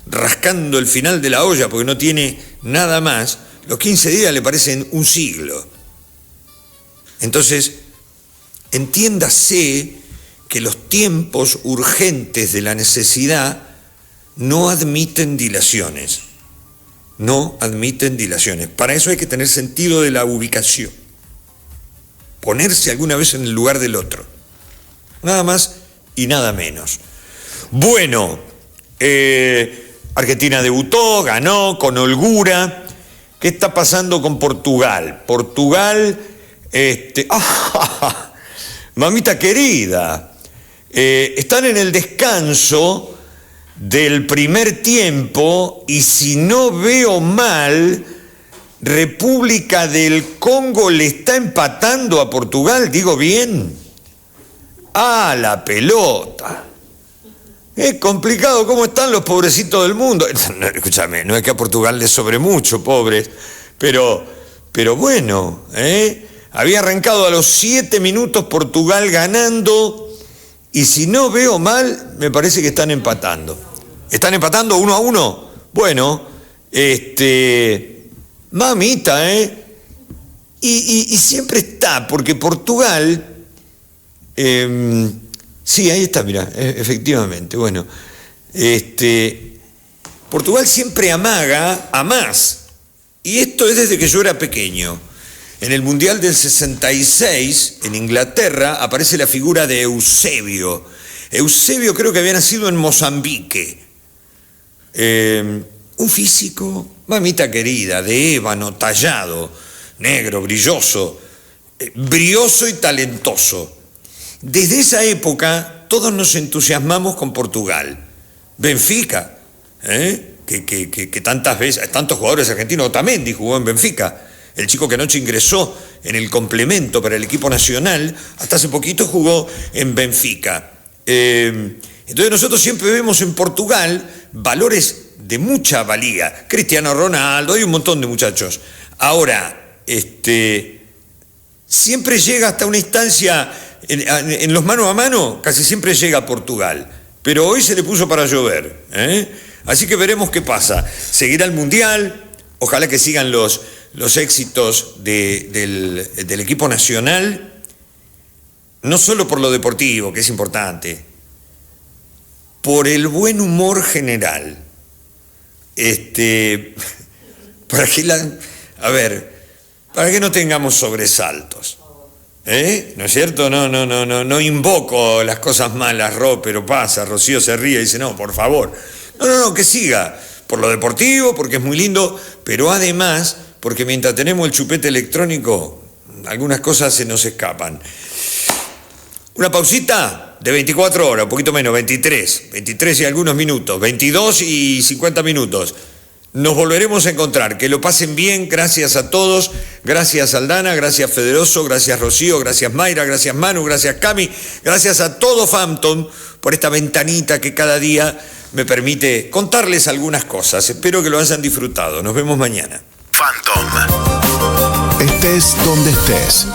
rascando el final de la olla porque no tiene nada más, los 15 días le parecen un siglo. Entonces, entiéndase que los tiempos urgentes de la necesidad no admiten dilaciones. No admiten dilaciones. Para eso hay que tener sentido de la ubicación. Ponerse alguna vez en el lugar del otro. Nada más y nada menos. Bueno, Argentina debutó, ganó con holgura. ¿Qué está pasando con Portugal? Portugal, mamita querida, están en el descanso del primer tiempo y si no veo mal, República del Congo le está empatando a Portugal, digo bien. ¡Ah, la pelota! Es complicado, ¿cómo están los pobrecitos del mundo? No, escúchame, no es que a Portugal le sobre mucho, pobres, pero bueno, había arrancado a los 7 minutos Portugal ganando, y si no veo mal, me parece que están empatando. ¿Están empatando 1-1? Bueno, mamita, y siempre está, porque Portugal... sí, ahí está, mirá, efectivamente, bueno, Portugal siempre amaga a más, y esto es desde que yo era pequeño. En el Mundial del 66, en Inglaterra, aparece la figura de Eusebio. Eusebio creo que había nacido en Mozambique. Un físico, mamita querida, de ébano, tallado, negro, brilloso, brioso y talentoso. Desde esa época todos nos entusiasmamos con Portugal. Benfica, que tantas veces, tantos jugadores argentinos, Otamendi jugó en Benfica, el chico que anoche ingresó en el complemento para el equipo nacional, hasta hace poquito jugó en Benfica. Entonces nosotros siempre vemos en Portugal valores de mucha valía. Cristiano Ronaldo, hay un montón de muchachos. Ahora, siempre llega hasta una instancia... En los mano a mano casi siempre llega a Portugal, pero hoy se le puso para llover, así que veremos qué pasa. Seguirá el Mundial, ojalá que sigan los éxitos del equipo nacional, no solo por lo deportivo, que es importante, por el buen humor general. Para que no tengamos sobresaltos. ¿No es cierto? No invoco las cosas malas, pero pasa, Rocío se ríe y dice, no, por favor. No, que siga, por lo deportivo, porque es muy lindo, pero además, porque mientras tenemos el chupete electrónico, algunas cosas se nos escapan. Una pausita de 24 horas, un poquito menos, 23 y algunos minutos, 22 y 50 minutos. Nos volveremos a encontrar, que lo pasen bien, gracias a todos, gracias Aldana, gracias Federoso, gracias Rocío, gracias Mayra, gracias Manu, gracias Cami, gracias a todo Phantom por esta ventanita que cada día me permite contarles algunas cosas. Espero que lo hayan disfrutado, nos vemos mañana. Phantom. Estés donde estés.